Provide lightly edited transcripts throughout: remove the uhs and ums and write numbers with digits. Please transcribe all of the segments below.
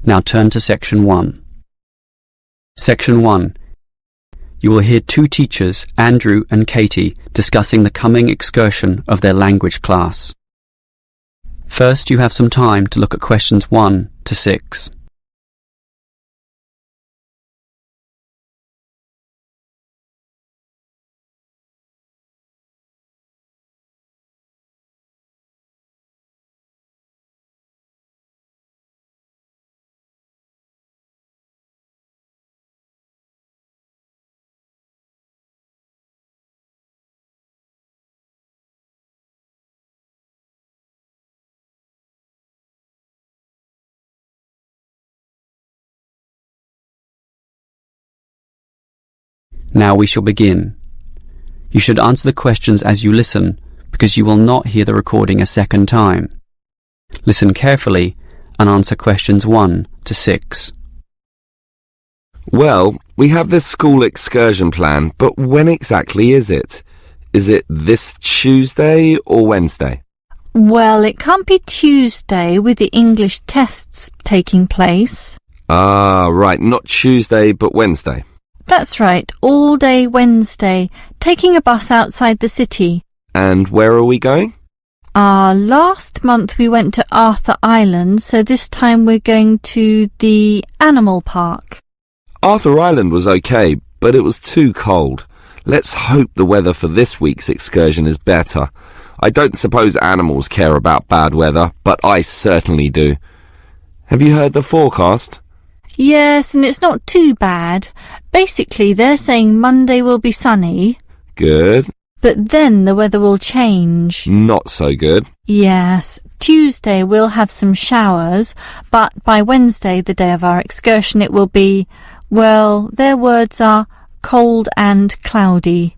Now turn to Section 1. Section 1. You will hear two teachers, Andrew and Katie, discussing the coming excursion of their language class. First, you have some time to look at questions 1 to 6. Now we shall begin. You should answer the questions as you listen, because you will not hear the recording a second time. Listen carefully and answer questions 1 to 6. Well, we have this school excursion plan, but when exactly is it? Is it this Tuesday or Wednesday? Well, it can't be Tuesday with the English tests taking place. Ah, right, not Tuesday but Wednesday. That's right, all day Wednesday, taking a bus outside the city. And where are we going? Last month we went to Arthur Island, so this time we're going to the animal park. Arthur Island was okay, but it was too cold. Let's hope the weather for this week's excursion is better. I don't suppose animals care about bad weather, but I certainly do. Have you heard the forecast? Yes, and it's not too bad. Basically, they're saying Monday will be sunny. Good. But then the weather will change. Not so good. Yes, Tuesday we'll have some showers, but by Wednesday, the day of our excursion, it will be, well, their words are cold and cloudy.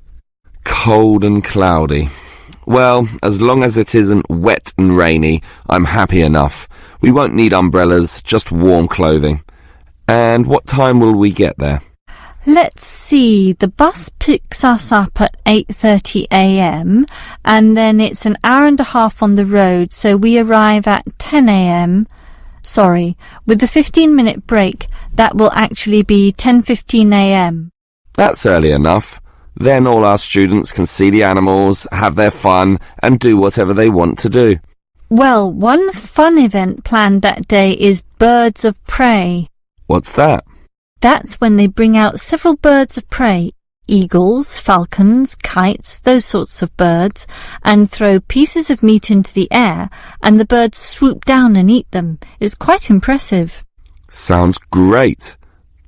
Cold and cloudy. Well, as long as it isn't wet and rainy, I'm happy enough. We won't need umbrellas, just warm clothing. And what time will we get there? Let's see, the bus picks us up at 8:30 a.m. and then it's an hour and a half on the road, so we arrive at 10 a.m. Sorry, with the 15-minute break, that will actually be 10:15 a.m. That's early enough. Then all our students can see the animals, have their fun, and do whatever they want to do. Well, one fun event planned that day is Birds of Prey. What's that? That's when they bring out several birds of prey, eagles, falcons, kites, those sorts of birds, and throw pieces of meat into the air, and the birds swoop down and eat them. It's quite impressive. Sounds great.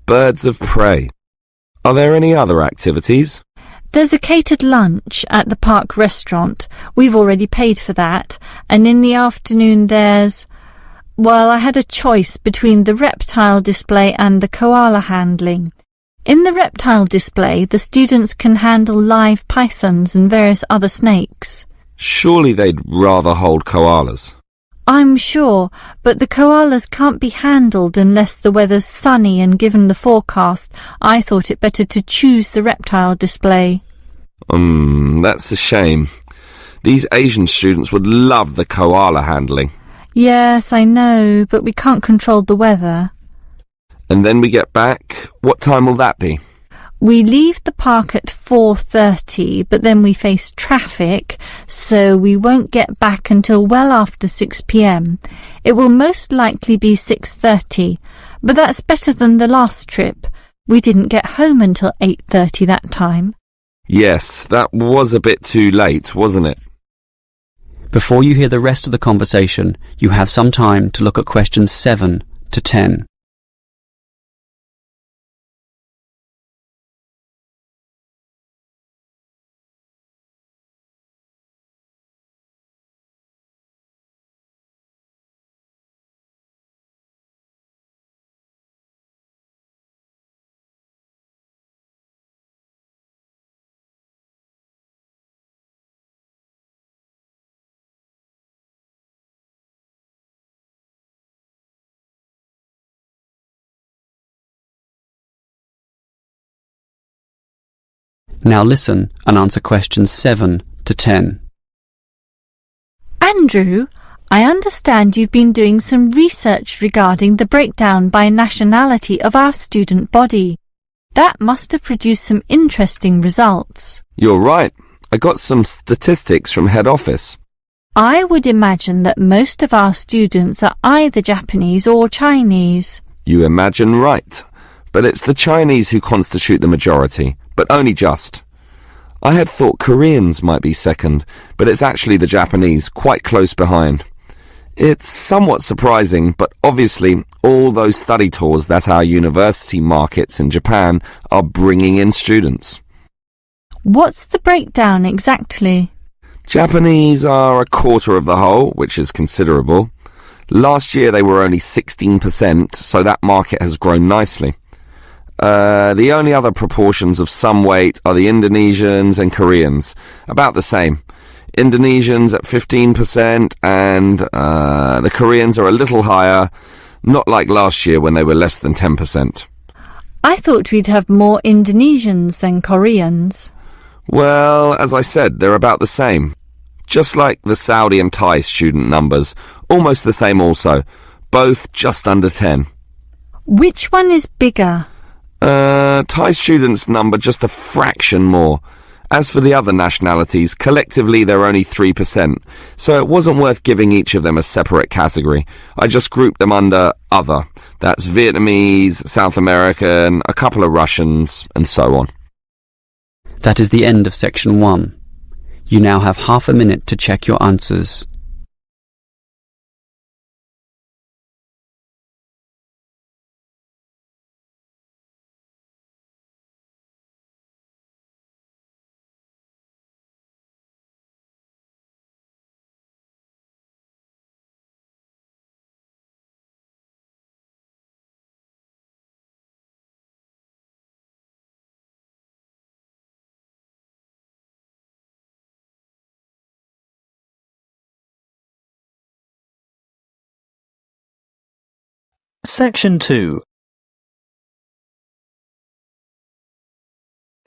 Birds of prey. Are there any other activities? There's a catered lunch at the park restaurant. We've already paid for that. And in the afternoon there's... Well, I had a choice between the reptile display and the koala handling. In the reptile display, the students can handle live pythons and various other snakes. Surely they'd rather hold koalas. I'm sure, but the koalas can't be handled unless the weather's sunny, and given the forecast, I thought it better to choose the reptile display. That's a shame. These Asian students would love the koala handling. Yes, I know, but we can't control the weather. And then we get back. What time will that be? We leave the park at 4:30, but then we face traffic, so we won't get back until well after 6 p.m. It will most likely be 6:30, but that's better than the last trip. We didn't get home until 8:30 that time. Yes, that was a bit too late, wasn't it? Before you hear the rest of the conversation, you have some time to look at questions 7 to 10. Now listen and answer questions 7 to 10. Andrew, I understand you've been doing some research regarding the breakdown by nationality of our student body. That must have produced some interesting results. You're right. I got some statistics from head office. I would imagine that most of our students are either Japanese or Chinese. You imagine right. But it's the Chinese who constitute the majority, but only just. I had thought Koreans might be second, but it's actually the Japanese, quite close behind. It's somewhat surprising, but obviously all those study tours that our university markets in Japan are bringing in students. What's the breakdown exactly? Japanese are a quarter of the whole, which is considerable. Last year they were only 16%, so that market has grown nicely. The only other proportions of some weight are the Indonesians and Koreans, about the same. Indonesians at 15% and the Koreans are a little higher, not like last year when they were less than 10%. I thought we'd have more Indonesians than Koreans. Well, as I said, they're about the same. Just like the Saudi and Thai student numbers, almost the same also, both just under 10. Which one is bigger? Thai students number just a fraction more. As for the other nationalities, collectively they're only 3%, so it wasn't worth giving each of them a separate category. I just grouped them under other. That's Vietnamese, South American, a couple of Russians, and so on. That is the end of section 1. You now have half a minute to check your answers. Section 2.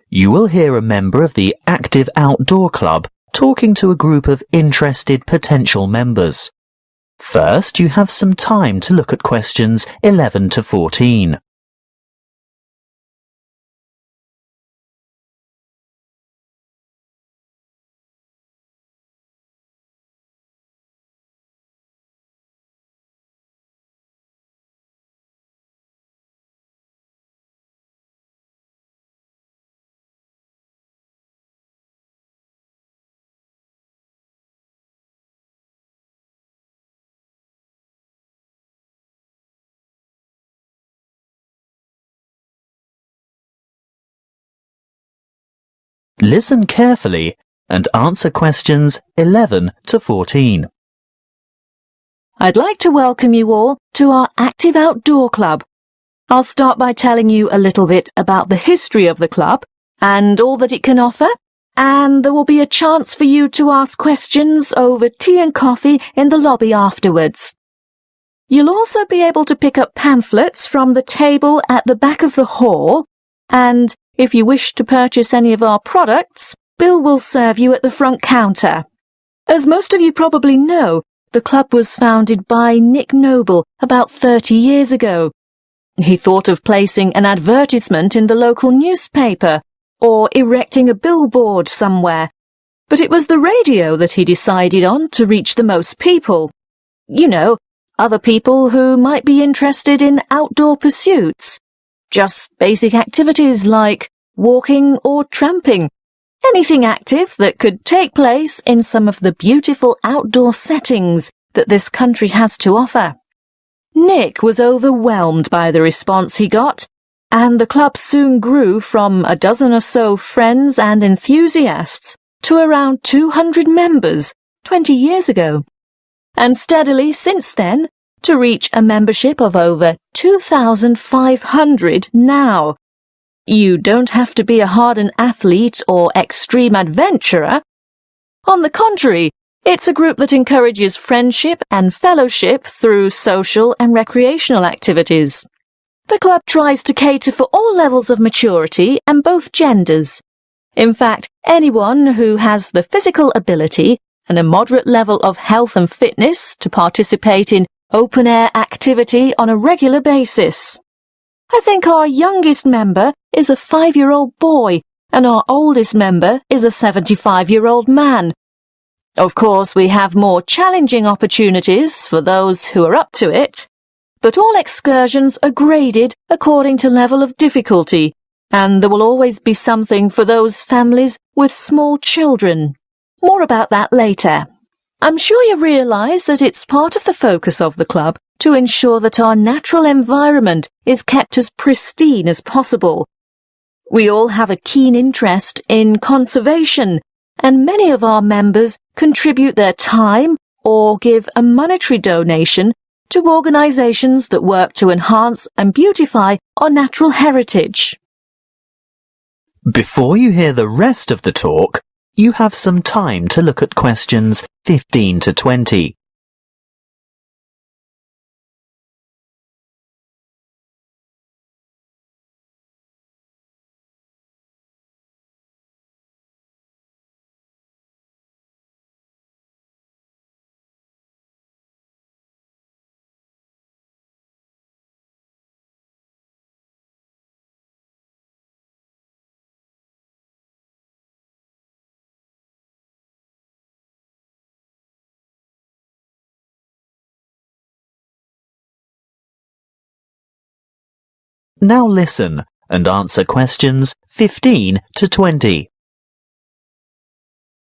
You will hear a member of the Active Outdoor Club talking to a group of interested potential members. First, you have some time to look at questions 11 to 14. Listen carefully and answer questions 11 to 14. I'd like to welcome you all to our Active Outdoor Club. I'll start by telling you a little bit about the history of the club and all that it can offer, and there will be a chance for you to ask questions over tea and coffee in the lobby afterwards. You'll also be able to pick up pamphlets from the table at the back of the hall, and if you wish to purchase any of our products, Bill will serve you at the front counter. As most of you probably know, the club was founded by Nick Noble about 30 years ago. He thought of placing an advertisement in the local newspaper or erecting a billboard somewhere, but it was the radio that he decided on to reach the most people. You know, other people who might be interested in outdoor pursuits. Just basic activities like walking or tramping. Anything active that could take place in some of the beautiful outdoor settings that this country has to offer. Nick was overwhelmed by the response he got, and the club soon grew from a dozen or so friends and enthusiasts to around 200 members 20 years ago, and steadily since then to reach a membership of over 2,500 now. You don't have to be a hardened athlete or extreme adventurer. On the contrary, it's a group that encourages friendship and fellowship through social and recreational activities. The club tries to cater for all levels of maturity and both genders. In fact, anyone who has the physical ability and a moderate level of health and fitness to participate in open-air activity on a regular basis. I think our youngest member is a 5-year-old boy, and our oldest member is a 75-year-old man. Of course, we have more challenging opportunities for those who are up to it, but all excursions are graded according to level of difficulty, and there will always be something for those families with small children. More about that later. I'm sure you realise that it's part of the focus of the club to ensure that our natural environment is kept as pristine as possible. We all have a keen interest in conservation, and many of our members contribute their time or give a monetary donation to organisations that work to enhance and beautify our natural heritage. Before you hear the rest of the talk, you have some time to look at questions 15 to 20. Now listen and answer questions 15 to 20.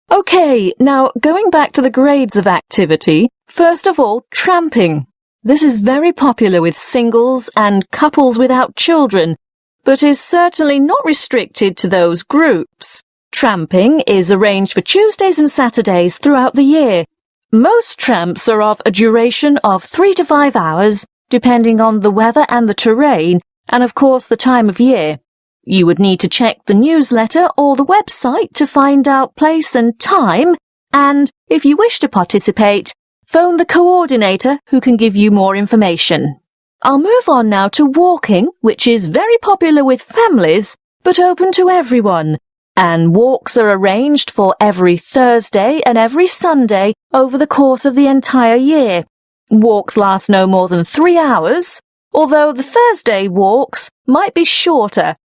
OK, now going back to the grades of activity, first of all, tramping. This is very popular with singles and couples without children, but is certainly not restricted to those groups. Tramping is arranged for Tuesdays and Saturdays throughout the year. Most tramps are of a duration of 3 to 5 hours, depending on the weather and the terrain, and of course the time of year. You would need to check the newsletter or the website to find out place and time, and if you wish to participate, phone the coordinator who can give you more information. I'll move on now to walking, which is very popular with families, but open to everyone. And walks are arranged for every Thursday and every Sunday over the course of the entire year. Walks last no more than 3 hours, although the Thursday walks might be shorter.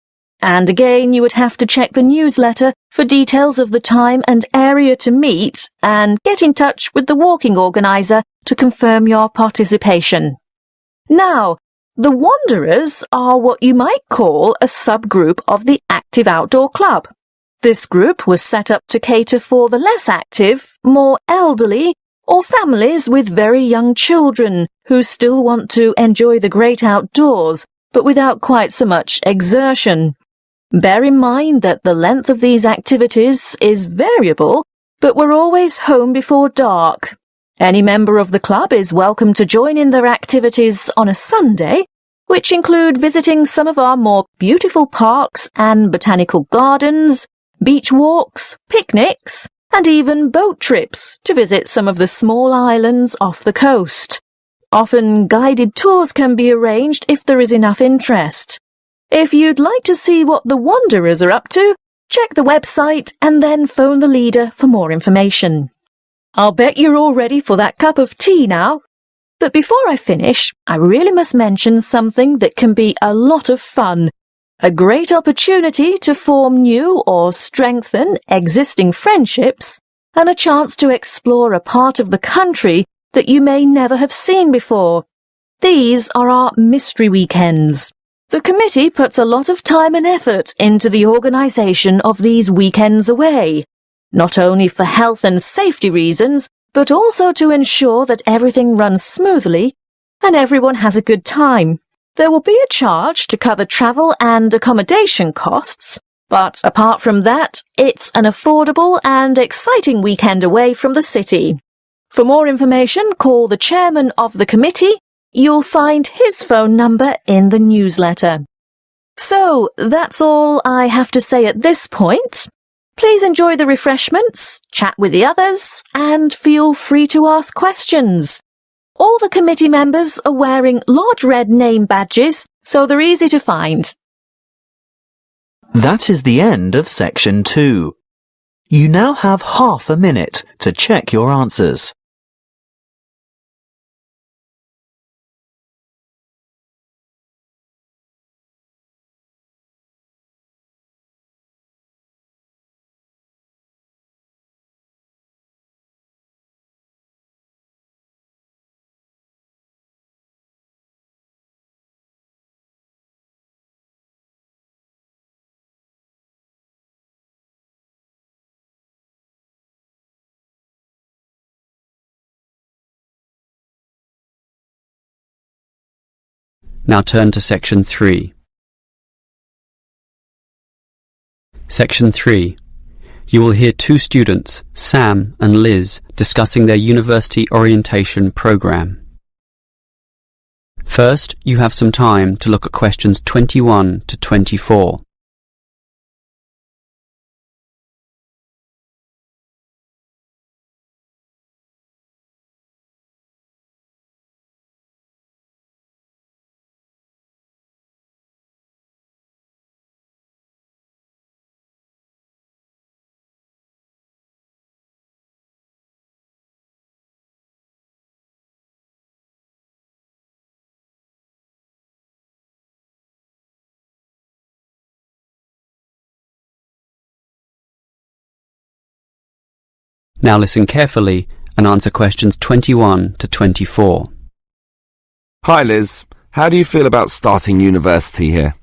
And again, you would have to check the newsletter for details of the time and area to meet and get in touch with the walking organiser to confirm your participation. Now, the Wanderers are what you might call a subgroup of the Active Outdoor Club. This group was set up to cater for the less active, more elderly, or families with very young children who still want to enjoy the great outdoors, but without quite so much exertion. Bear in mind that the length of these activities is variable, but we're always home before dark. Any member of the club is welcome to join in their activities on a Sunday, which include visiting some of our more beautiful parks and botanical gardens, beach walks, picnics, and even boat trips to visit some of the small islands off the coast. Often guided tours can be arranged if there is enough interest. If you'd like to see what the Wanderers are up to, check the website and then phone the leader for more information. I'll bet you're all ready for that cup of tea now. But before I finish, I really must mention something that can be a lot of fun. A great opportunity to form new or strengthen existing friendships, and a chance to explore a part of the country that you may never have seen before. These are our mystery weekends. The committee puts a lot of time and effort into the organisation of these weekends away, not only for health and safety reasons, but also to ensure that everything runs smoothly and everyone has a good time. There will be a charge to cover travel and accommodation costs, but apart from that, it's an affordable and exciting weekend away from the city. For more information, call the chairman of the committee. You'll find his phone number in the newsletter. So, that's all I have to say at this point. Please enjoy the refreshments, chat with the others, and feel free to ask questions. All the committee members are wearing large red name badges, so they're easy to find. That is the end of section 2. You now have half a minute to check your answers. Now turn to Section 3. Section 3. You will hear two students, Sam and Liz, discussing their university orientation program. First, you have some time to look at questions 21 to 24. Now listen carefully and answer questions 21 to 24. Hi Liz, how do you feel about starting university here?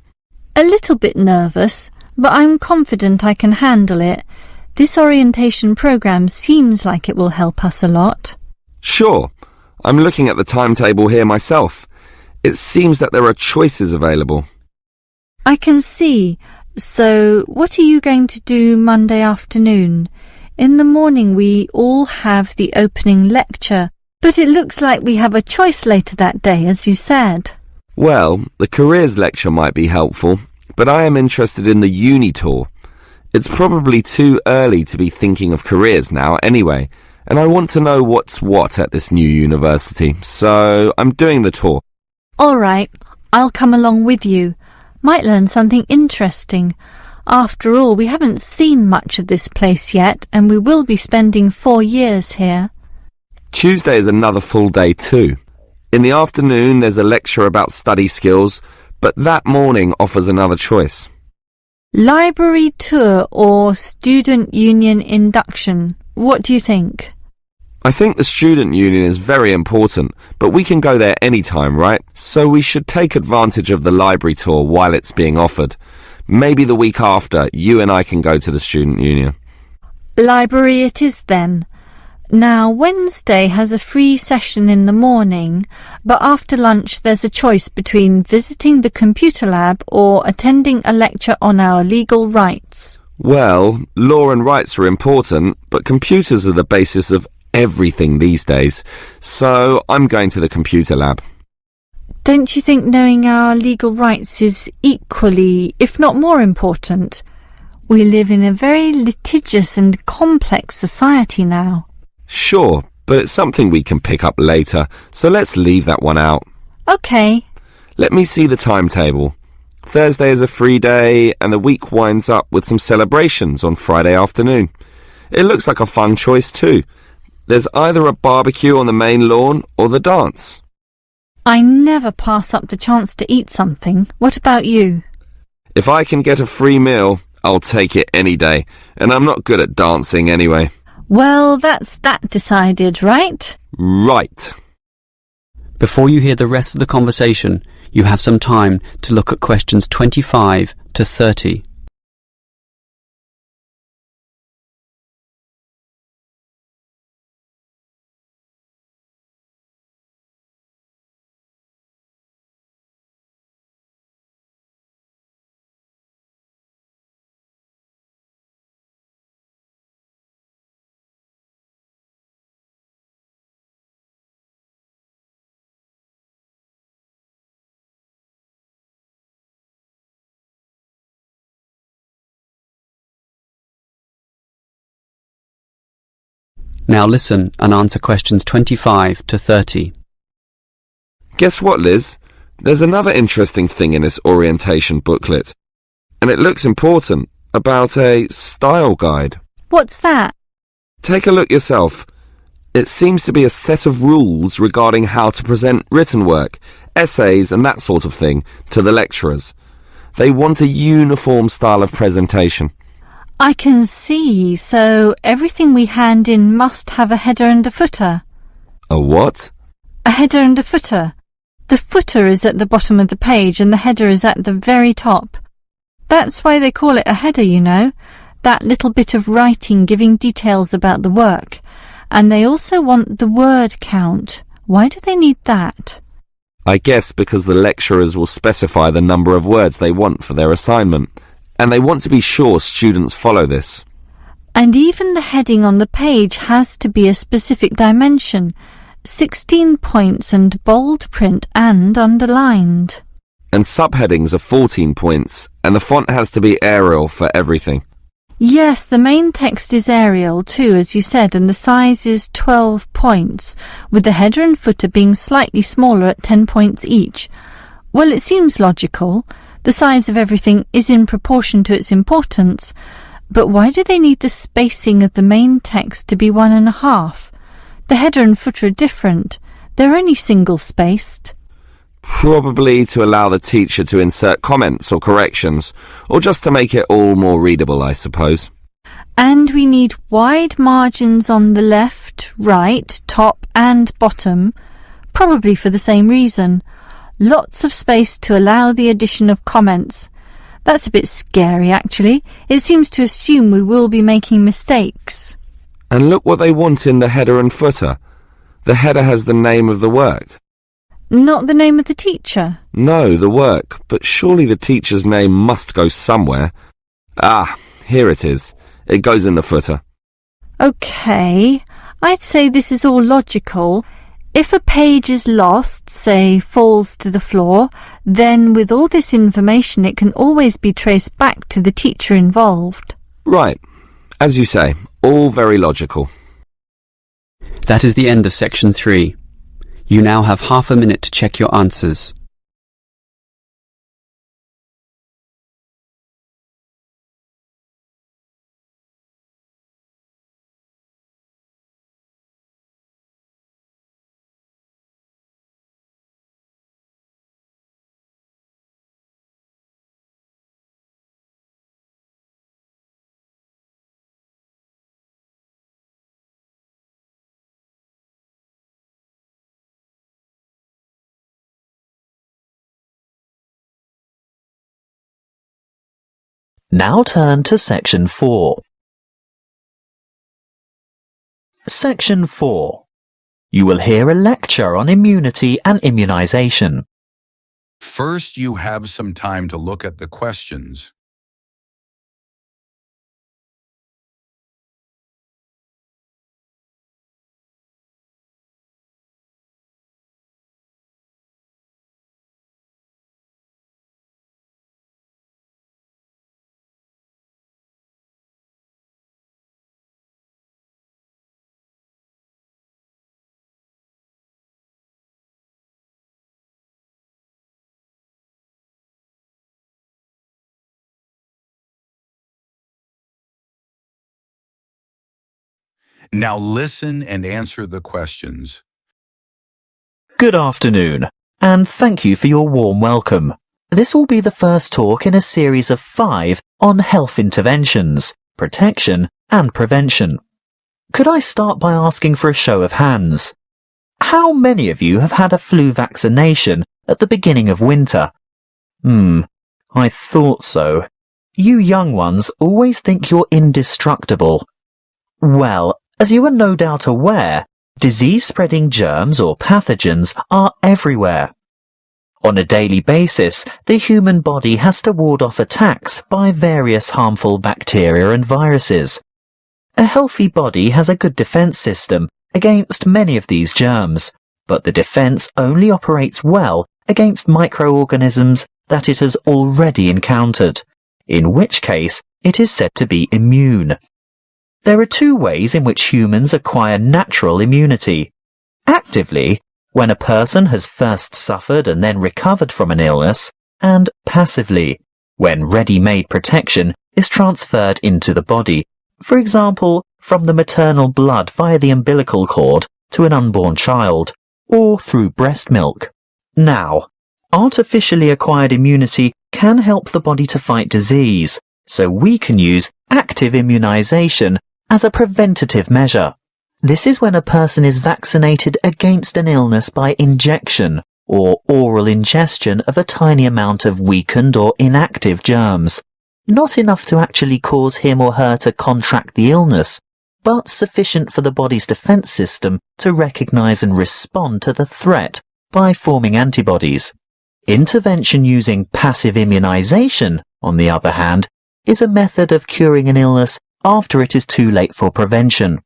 A little bit nervous, but I'm confident I can handle it. This orientation program seems like it will help us a lot. Sure, I'm looking at the timetable here myself. It seems that there are choices available. I can see. So, what are you going to do Monday afternoon? In the morning we all have the opening lecture, but it looks like we have a choice later that day, as you said. Well, the careers lecture might be helpful, but I am interested in the uni tour. It's probably too early to be thinking of careers now anyway, and I want to know what's what at this new university, so I'm doing the tour. All right, I'll come along with you. Might learn something interesting. After all, we haven't seen much of this place yet, and we will be spending 4 years here. Tuesday is another full day too. In the afternoon there's a lecture about study skills, but that morning offers another choice. Library tour or student union induction? What do you think? I think the student union is very important, but we can go there anytime, right? So we should take advantage of the library tour while it's being offered. Maybe the week after, you and I can go to the student union. Library it is then. Now, Wednesday has a free session in the morning, but after lunch there's a choice between visiting the computer lab or attending a lecture on our legal rights. Well, law and rights are important, but computers are the basis of everything these days, so I'm going to the computer lab. Don't you think knowing our legal rights is equally, if not more important? We live in a very litigious and complex society now. Sure, but it's something we can pick up later, so let's leave that one out. OK. Let me see the timetable. Thursday is a free day, and the week winds up with some celebrations on Friday afternoon. It looks like a fun choice too. There's either a barbecue on the main lawn or the dance. I never pass up the chance to eat something. What about you? If I can get a free meal, I'll take it any day, and I'm not good at dancing anyway. Well, that's that decided, right? Right. Before you hear the rest of the conversation, you have some time to look at questions 25 to 30. Now listen and answer questions 25 to 30. Guess what, Liz? There's another interesting thing in this orientation booklet, and it looks important, about a style guide. What's that? Take a look yourself. It seems to be a set of rules regarding how to present written work, essays and that sort of thing to the lecturers. They want a uniform style of presentation. I can see, so everything we hand in must have a header and a footer. A what? A header and a footer. The footer is at the bottom of the page and the header is at the very top. That's why they call it a header, you know, that little bit of writing giving details about the work. And they also want the word count. Why do they need that? I guess because the lecturers will specify the number of words they want for their assignment, and they want to be sure students follow this. And even the heading on the page has to be a specific dimension, 16 points and bold print and underlined. And subheadings are 14 points, and the font has to be Arial for everything. Yes, the main text is Arial too, as you said, and the size is 12 points, with the header and footer being slightly smaller at 10 points each. Well, it seems logical. The size of everything is in proportion to its importance, but why do they need the spacing of the main text to be 1.5? The header and footer are different. They're only single-spaced. Probably to allow the teacher to insert comments or corrections, or just to make it all more readable, I suppose. And we need wide margins on the left, right, top and bottom, probably for the same reason. Lots of space to allow the addition of comments. That's a bit scary, actually. It seems to assume we will be making mistakes. And look what they want in the header and footer. The header has the name of the work. Not the name of the teacher? No, the work, but surely the teacher's name must go somewhere. Ah, here it is. It goes in the footer. OK, I'd say this is all logical. If a page is lost, say falls to the floor, then with all this information it can always be traced back to the teacher involved. Right. As you say, all very logical. That is the end of section 3. You now have half a minute to check your answers. Now turn to Section 4. Section 4. You will hear a lecture on immunity and immunization. First, you have some time to look at the questions. Now listen and answer the questions. Good afternoon, and thank you for your warm welcome. This will be the first talk in a series of 5 on health interventions, protection and prevention. Could I start by asking for a show of hands? How many of you have had a flu vaccination at the beginning of winter? I thought so. You young ones always think you're indestructible. Well, as you are no doubt aware, disease-spreading germs or pathogens are everywhere. On a daily basis, the human body has to ward off attacks by various harmful bacteria and viruses. A healthy body has a good defense system against many of these germs, but the defense only operates well against microorganisms that it has already encountered, in which case it is said to be immune. There are 2 ways in which humans acquire natural immunity. Actively, when a person has first suffered and then recovered from an illness, and passively, when ready-made protection is transferred into the body For example, from the maternal blood via the umbilical cord to an unborn child, or through breast milk. Now, artificially acquired immunity can help the body to fight disease, so we can use active immunization as a preventative measure. This is when a person is vaccinated against an illness by injection or oral ingestion of a tiny amount of weakened or inactive germs. Not enough to actually cause him or her to contract the illness, but sufficient for the body's defense system to recognize and respond to the threat by forming antibodies. Intervention using passive immunization, on the other hand, is a method of curing an illness after it is too late for prevention.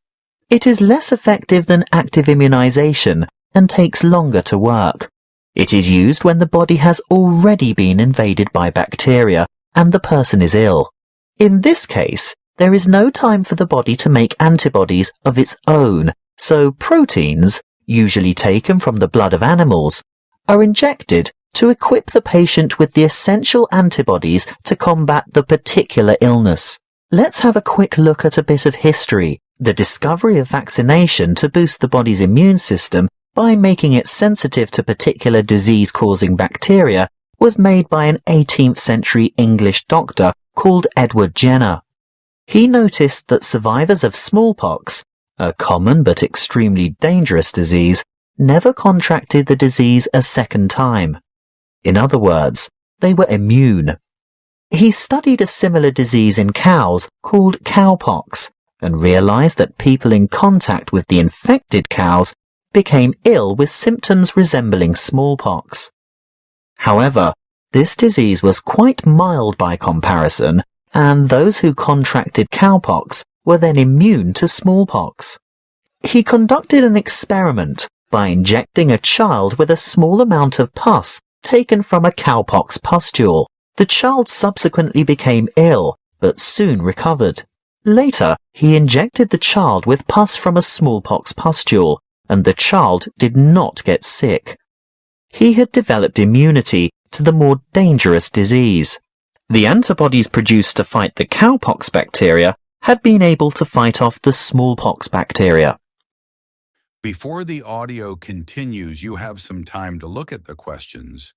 It is less effective than active immunization and takes longer to work. It is used when the body has already been invaded by bacteria and the person is ill. In this case, there is no time for the body to make antibodies of its own, so proteins, usually taken from the blood of animals, are injected to equip the patient with the essential antibodies to combat the particular illness. Let's have a quick look at a bit of history. The discovery of vaccination to boost the body's immune system by making it sensitive to particular disease-causing bacteria was made by an 18th century English doctor called Edward Jenner. He noticed that survivors of smallpox, a common but extremely dangerous disease, never contracted the disease a second time. In other words, they were immune. He studied a similar disease in cows called cowpox and realized that people in contact with the infected cows became ill with symptoms resembling smallpox. However, this disease was quite mild by comparison, and those who contracted cowpox were then immune to smallpox. He conducted an experiment by injecting a child with a small amount of pus taken from a cowpox pustule. The child subsequently became ill, but soon recovered. Later, he injected the child with pus from a smallpox pustule, and the child did not get sick. He had developed immunity to the more dangerous disease. The antibodies produced to fight the cowpox bacteria had been able to fight off the smallpox bacteria. Before the audio continues, you have some time to look at the questions.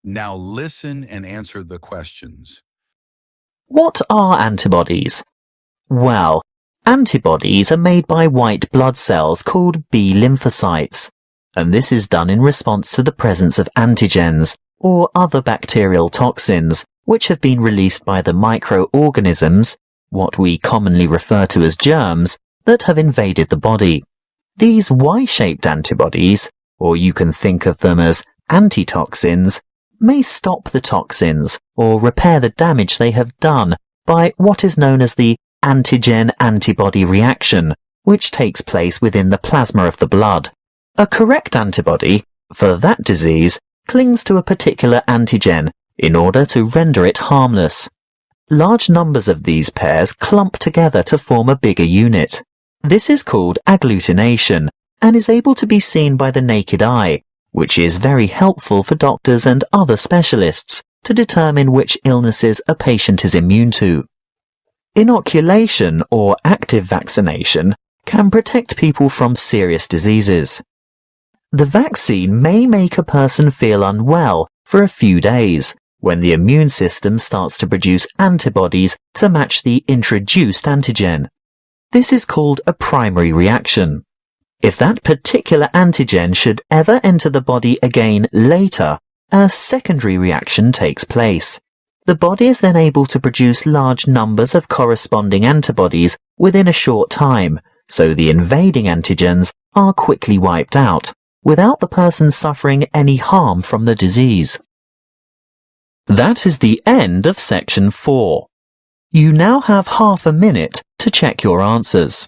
Now listen and answer the questions. What are antibodies? Well, antibodies are made by white blood cells called B lymphocytes, and this is done in response to the presence of antigens, or other bacterial toxins, which have been released by the microorganisms, what we commonly refer to as germs, that have invaded the body. These Y-shaped antibodies, or you can think of them as antitoxins, may stop the toxins or repair the damage they have done by what is known as the antigen-antibody reaction, which takes place within the plasma of the blood. A correct antibody, for that disease, clings to a particular antigen in order to render it harmless. Large numbers of these pairs clump together to form a bigger unit. This is called agglutination and is able to be seen by the naked eye, which is very helpful for doctors and other specialists to determine which illnesses a patient is immune to. Inoculation or active vaccination can protect people from serious diseases. The vaccine may make a person feel unwell for a few days when the immune system starts to produce antibodies to match the introduced antigen. This is called a primary reaction. If that particular antigen should ever enter the body again later, a secondary reaction takes place. The body is then able to produce large numbers of corresponding antibodies within a short time, so the invading antigens are quickly wiped out, without the person suffering any harm from the disease. That is the end of section 4. You now have half a minute to check your answers.